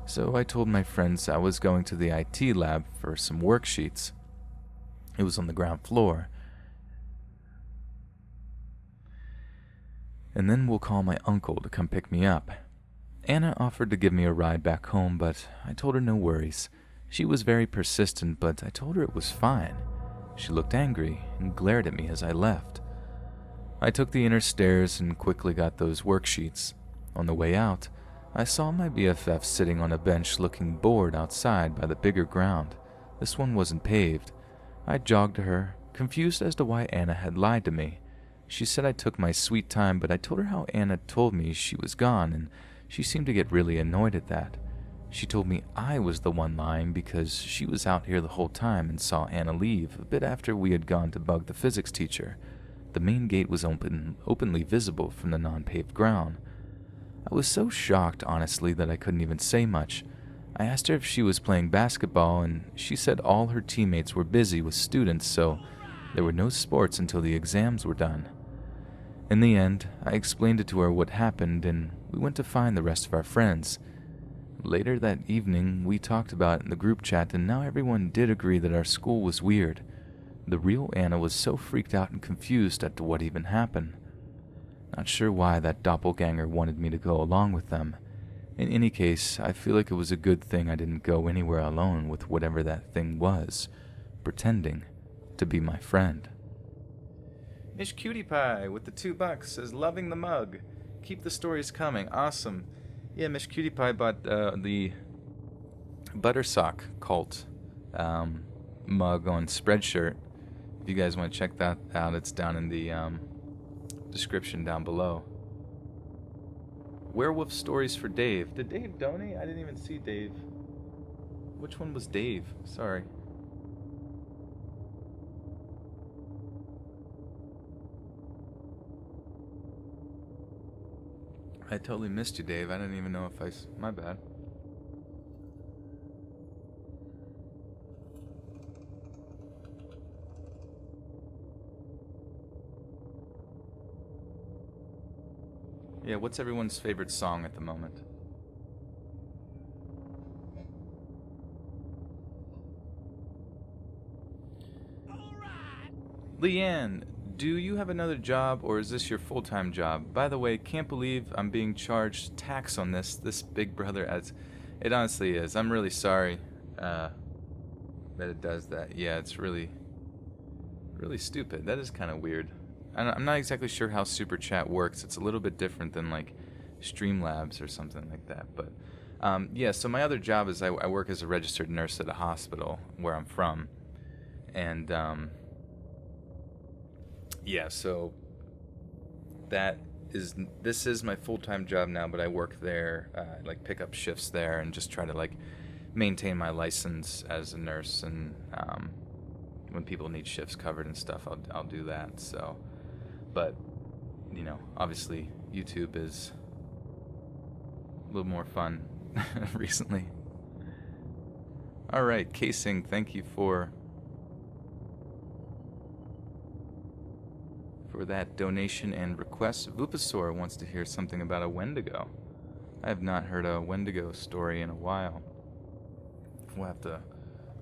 [SPEAKER 1] So I told my friends I was going to the IT lab for some worksheets. It was on the ground floor. And then we'll call my uncle to come pick me up. Anna offered to give me a ride back home, but I told her no worries. She was very persistent, but I told her it was fine. She looked angry and glared at me as I left. I took the inner stairs and quickly got those worksheets. On the way out, I saw my BFF sitting on a bench looking bored outside by the bigger ground. This one wasn't paved. I jogged to her, confused as to why Anna had lied to me. She said I took my sweet time, but I told her how Anna told me she was gone, and she seemed to get really annoyed at that. She told me I was the one lying because she was out here the whole time and saw Anna leave a bit after we had gone to bug the physics teacher. The main gate was openly visible from the non-paved ground. I was so shocked, honestly, that I couldn't even say much. I asked her if she was playing basketball, and she said all her teammates were busy with students, so there were no sports until the exams were done. In the end, I explained it to her what happened, and we went to find the rest of our friends. Later that evening, we talked about it in the group chat, and now everyone did agree that our school was weird. The real Anna was so freaked out and confused as to what even happened. Not sure why that doppelganger wanted me to go along with them. In any case, I feel like it was a good thing I didn't go anywhere alone with whatever that thing was, pretending to be my friend. Miss Cutie Pie with the $2 says, loving the mug. Keep the stories coming. Awesome. Yeah, Miss Cutie Pie bought the Buttersock Cult mug on Spreadshirt. If you guys want to check that out, it's down in the description down below. Werewolf stories for Dave. Did Dave donate? I didn't even see Dave. Which one was Dave? Sorry. I totally missed you, Dave. I didn't even know if my bad. Yeah, what's everyone's favorite song at the moment? Leanne, do you have another job or is this your full-time job? By the way, can't believe I'm being charged tax on this Big Brother as it honestly is. I'm really sorry that it does that. Yeah, it's really stupid. That is kind of weird. I'm not exactly sure how Super Chat works. It's a little bit different than like Streamlabs or something like that. But yeah, so my other job is I work as a registered nurse at a hospital where I'm from. And yeah, so this is my full-time job now, but I work there, like pick up shifts there and just try to like maintain my license as a nurse, and when people need shifts covered and stuff, I'll do that. So, but obviously YouTube is a little more fun recently. All right, Casing, thank you for that donation and request. Vupasaur wants to hear something about a Wendigo. I have not heard a Wendigo story in a while. We'll have to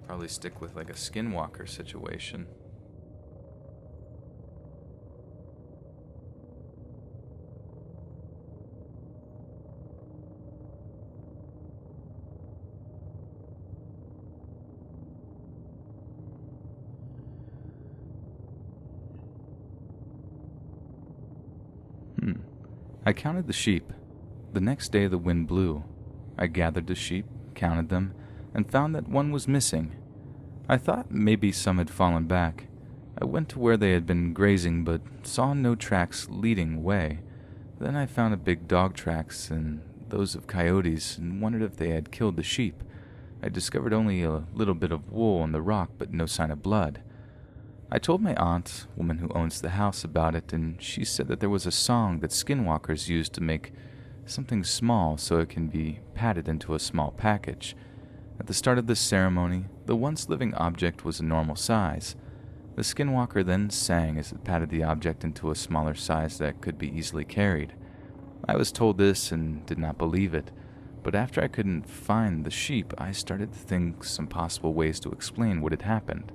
[SPEAKER 1] probably stick with like a skinwalker situation. I counted the sheep. The next day the wind blew. I gathered the sheep, counted them, and found that one was missing. I thought maybe some had fallen back. I went to where they had been grazing, but saw no tracks leading away. Then I found a big dog tracks and those of coyotes, and wondered if they had killed the sheep. I discovered only a little bit of wool on the rock, but no sign of blood. I told my aunt, woman who owns the house, about it, and she said that there was a song that skinwalkers use to make something small so it can be padded into a small package. At the start of this ceremony, the once living object was a normal size. The skinwalker then sang as it patted the object into a smaller size that could be easily carried. I was told this and did not believe it, but after I couldn't find the sheep, I started to think some possible ways to explain what had happened.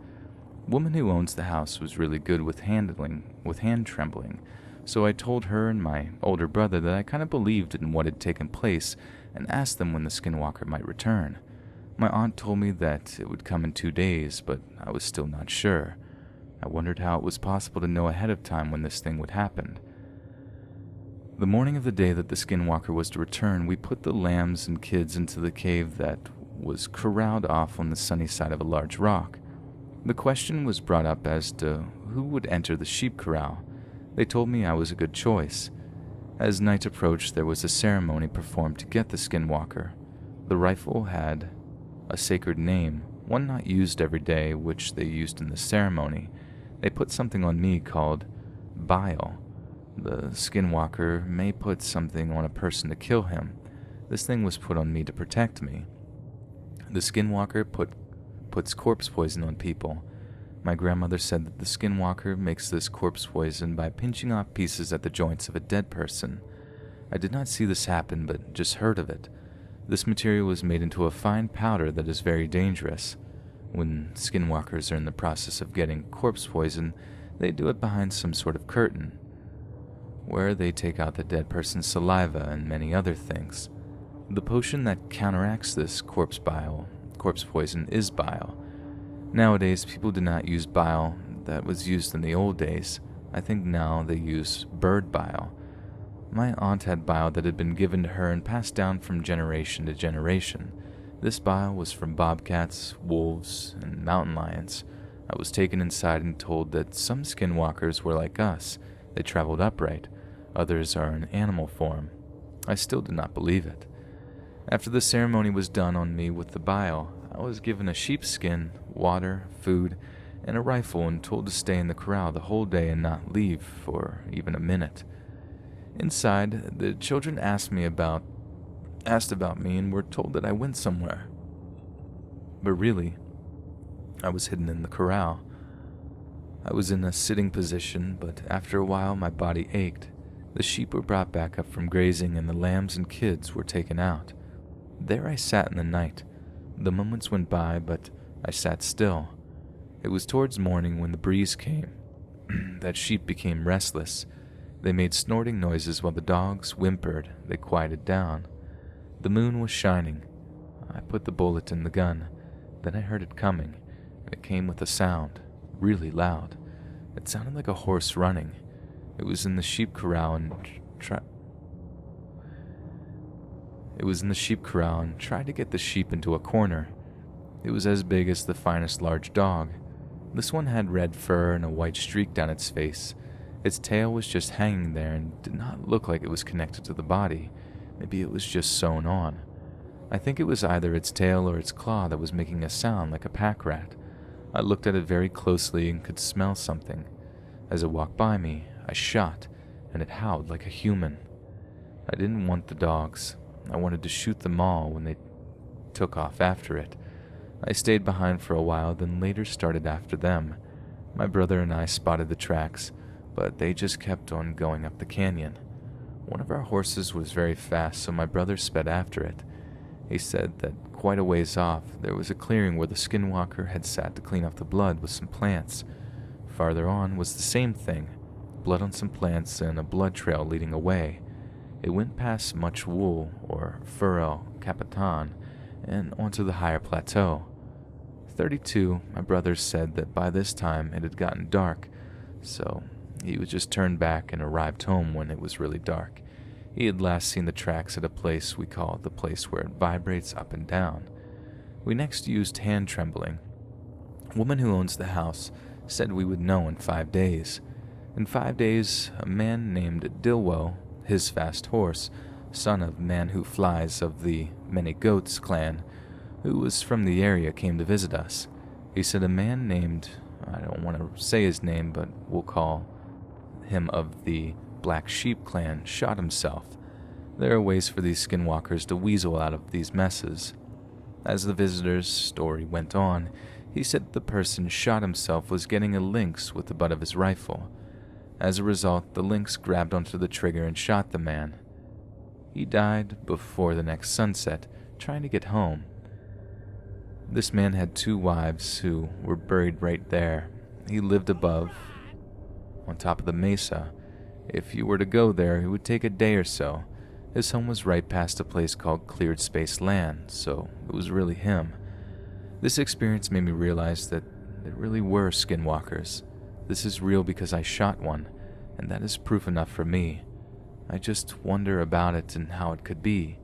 [SPEAKER 1] The woman who owns the house was really good with hand trembling, so I told her and my older brother that I kind of believed in what had taken place and asked them when the skinwalker might return. My aunt told me that it would come in 2 days, but I was still not sure. I wondered how it was possible to know ahead of time when this thing would happen. The morning of the day that the skinwalker was to return, we put the lambs and kids into the cave that was corralled off on the sunny side of a large rock. The question was brought up as to who would enter the sheep corral. They told me I was a good choice. As night approached, there was a ceremony performed to get the skinwalker. The rifle had a sacred name, one not used every day, which they used in the ceremony. They put something on me called bile. The skinwalker may put something on a person to kill him. This thing was put on me to protect me. The skinwalker puts corpse poison on people. My grandmother said that the skinwalker makes this corpse poison by pinching off pieces at the joints of a dead person. I did not see this happen, but just heard of it. This material was made into a fine powder that is very dangerous. When skinwalkers are in the process of getting corpse poison, they do it behind some sort of curtain, where they take out the dead person's saliva and many other things. The potion that counteracts this corpse poison is bile. Nowadays, people do not use bile that was used in the old days. I think now they use bird bile. My aunt had bile that had been given to her and passed down from generation to generation. This bile was from bobcats, wolves, and mountain lions. I was taken inside and told that some skinwalkers were like us. They traveled upright. Others are in animal form. I still did not believe it. After the ceremony was done on me with the bile, I was given a sheepskin, water, food, and a rifle and told to stay in the corral the whole day and not leave for even a minute. Inside, the children asked about me and were told that I went somewhere. But really, I was hidden in the corral. I was in a sitting position, but after a while my body ached. The sheep were brought back up from grazing and the lambs and kids were taken out. There I sat in the night. The moments went by, but I sat still. It was towards morning when the breeze came. That sheep became restless. They made snorting noises while the dogs whimpered. They quieted down. The moon was shining. I put the bullet in the gun. Then I heard it coming, and it came with a sound, really loud. It sounded like a horse running. It was in the sheep corral and tried to get the sheep into a corner. It was as big as the finest large dog. This one had red fur and a white streak down its face. Its tail was just hanging there and did not look like it was connected to the body. Maybe it was just sewn on. I think it was either its tail or its claw that was making a sound like a pack rat. I looked at it very closely and could smell something. As it walked by me, I shot, and it howled like a human. I didn't want the dogs. I wanted to shoot them all when they took off after it. I stayed behind for a while, then later started after them. My brother and I spotted the tracks, but they just kept on going up the canyon. One of our horses was very fast, so my brother sped after it. He said that quite a ways off, there was a clearing where the skinwalker had sat to clean off the blood with some plants. Farther on was the same thing, blood on some plants and a blood trail leading away. It went past much wool, or furrow capitan, and onto the higher plateau. 32, my brother said that by this time it had gotten dark, so he would just turn back and arrived home when it was really dark. He had last seen the tracks at a place we call the place where it vibrates up and down. We next used hand trembling. A woman who owns the house said we would know in 5 days. In 5 days, a man named Dilwo, his fast horse, son of Man Who Flies of the Many Goats clan, who was from the area, came to visit us. He said a man named, I don't want to say his name, but we'll call him of the Black Sheep clan, shot himself. There are ways for these skinwalkers to weasel out of these messes. As the visitor's story went on, he said the person shot himself was getting a lynx with the butt of his rifle. As a result, the lynx grabbed onto the trigger and shot the man. He died before the next sunset, trying to get home. This man had 2 wives who were buried right there. He lived above, on top of the mesa. If you were to go there, it would take a day or so. His home was right past a place called Cleared Space Land, so it was really him. This experience made me realize that there really were skinwalkers. This is real because I shot one, and that is proof enough for me. I just wonder about it and how it could be.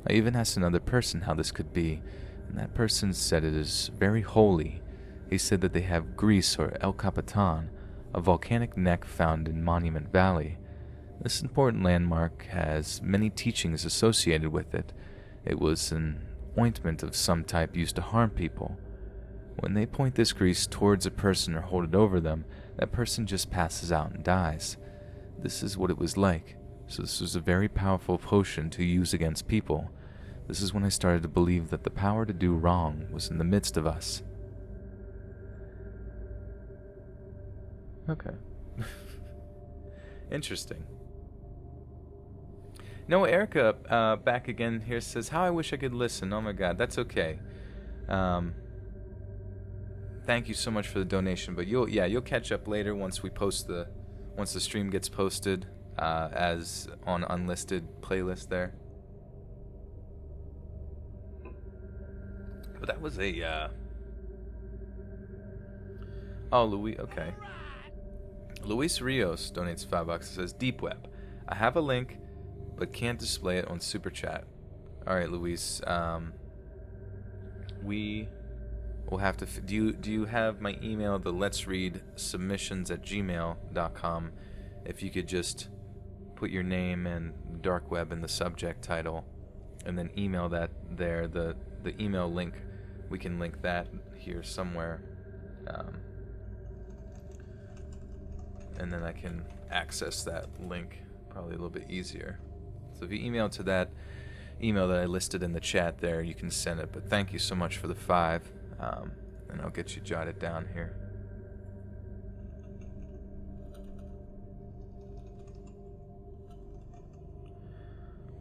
[SPEAKER 1] I even asked another person how this could be, and that person said it is very holy. He said that they have Greece or El Capitan, a volcanic neck found in Monument Valley. This important landmark has many teachings associated with it. It was an ointment of some type used to harm people. When they point this grease towards a person or hold it over them, that person just passes out and dies. This is what it was like. So this was a very powerful potion to use against people. This is when I started to believe that the power to do wrong was in the midst of us. Okay. Interesting. No, Erica, back again here, says, how I wish I could listen. Oh my god, that's okay. Thank you so much for the donation, but you'll catch up later once the stream gets posted as on unlisted playlist there. But that was a okay. Luis Rios donates $5 and says, Deep Web. I have a link, but can't display it on Super Chat. Alright, Luis. We will have to... Do you have my email, the Let's Read submissions@gmail.com? If you could just put your name and dark web in the subject title, and then email that there, the email link, we can link that here somewhere. And then I can access that link probably a little bit easier. So if you email to that email that I listed in the chat there, you can send it. But thank you so much for the 5, and I'll get you jotted down here.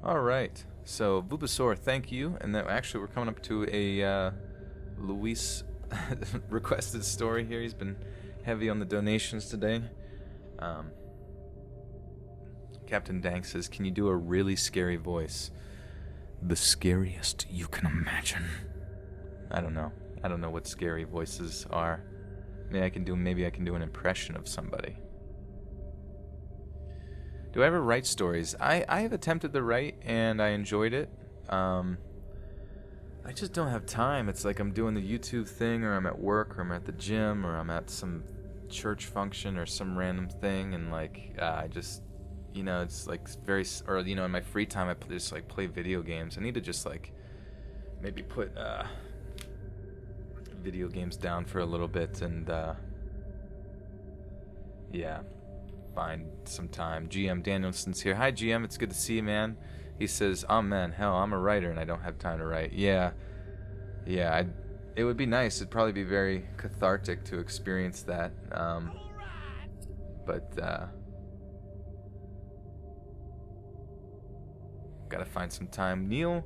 [SPEAKER 1] All right. So, Vubasaur, thank you. And then actually, we're coming up to a Luis requested story here. He's been heavy on the donations today. Captain Dank says, can you do a really scary voice? The scariest you can imagine. I don't know. I don't know what scary voices are. Maybe I can do an impression of somebody. Do I ever write stories? I have attempted to write, and I enjoyed it. I just don't have time. It's like I'm doing the YouTube thing, or I'm at work, or I'm at the gym, or I'm at some church function, or some random thing, and I just, it's like in my free time, I just like play video games. I need to just maybe put video games down for a little bit, and find some time. GM Danielson's here. Hi, GM. It's good to see you, man. He says, oh, man, hell, I'm a writer and I don't have time to write. Yeah, it would be nice. It'd probably be very cathartic to experience that. But gotta find some time. Nelly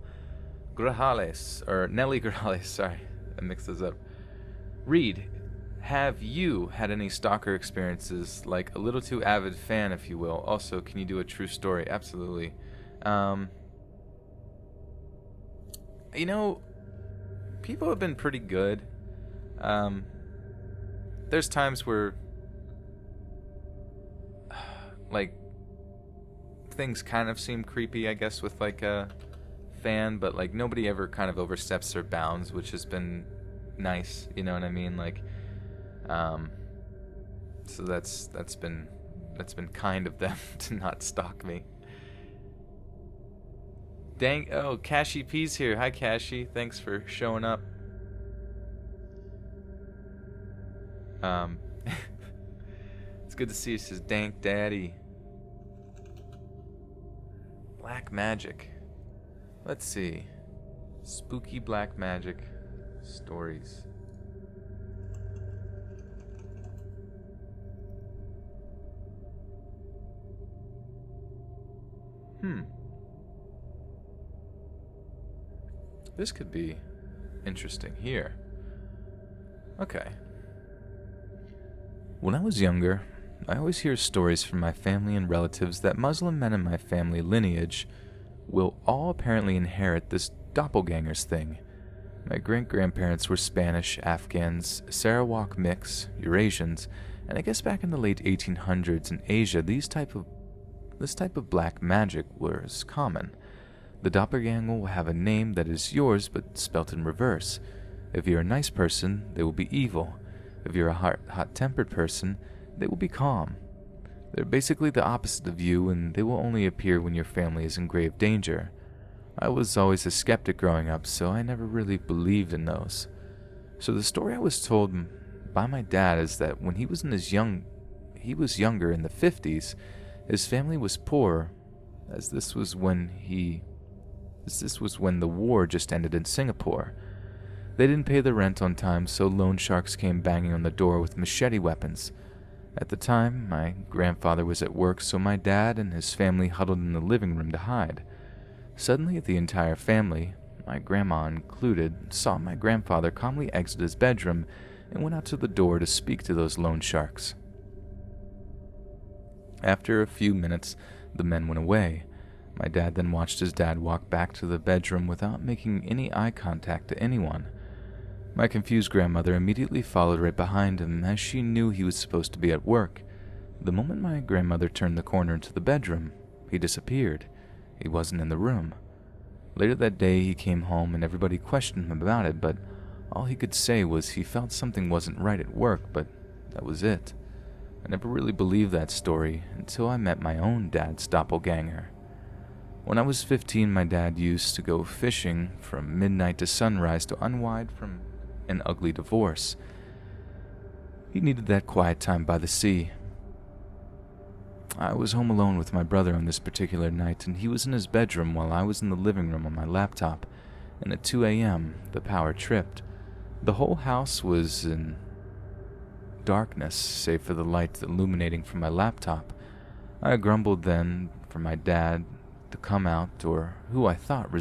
[SPEAKER 1] Grajales, sorry. I mixed those up. Reed, have you had any stalker experiences, like a little too avid fan, if you will? Also, can you do a true story? Absolutely. People have been pretty good. There's times where, things kind of seem creepy, I guess, with, a fan, but, nobody ever kind of oversteps their bounds, which has been nice, you know what I mean? So that's been kind of them to not stalk me. Cashy P's here. Hi, Cashy. Thanks for showing up. It's good to see you, says Dank Daddy. Black magic. Let's see. Spooky black magic stories. This could be interesting here. Okay. When I was younger, I always hear stories from my family and relatives that Muslim men in my family lineage will all apparently inherit this doppelgangers thing. My great-grandparents were Spanish, Afghans, Sarawak mix, Eurasians, and I guess back in the late 1800s in Asia, this type of black magic was common. The doppelganger will have a name that is yours but spelt in reverse. If you're a nice person, they will be evil. If you're a hot-tempered person, they will be calm. They're basically the opposite of you, and they will only appear when your family is in grave danger. I was always a skeptic growing up, so I never really believed in those. So the story I was told by my dad is that when he was younger in the 50s, his family was poor, as this was when the war just ended in Singapore. They didn't pay the rent on time, so loan sharks came banging on the door with machete weapons. At the time, my grandfather was at work, so my dad and his family huddled in the living room to hide. Suddenly, the entire family, my grandma included, saw my grandfather calmly exit his bedroom and went out to the door to speak to those loan sharks. After a few minutes, the men went away. My dad then watched his dad walk back to the bedroom without making any eye contact to anyone. My confused grandmother immediately followed right behind him, as she knew he was supposed to be at work. The moment my grandmother turned the corner into the bedroom, he disappeared. He wasn't in the room. Later that day, he came home and everybody questioned him about it, but all he could say was he felt something wasn't right at work, but that was it. I never really believed that story until I met my own dad's doppelganger. When I was 15, my dad used to go fishing from midnight to sunrise to unwind from an ugly divorce. He needed that quiet time by the sea. I was home alone with my brother on this particular night, and he was in his bedroom while I was in the living room on my laptop, and at 2 a.m., the power tripped. The whole house was in darkness, save for the light illuminating from my laptop. I grumbled then for my dad to come out or who I thought resembled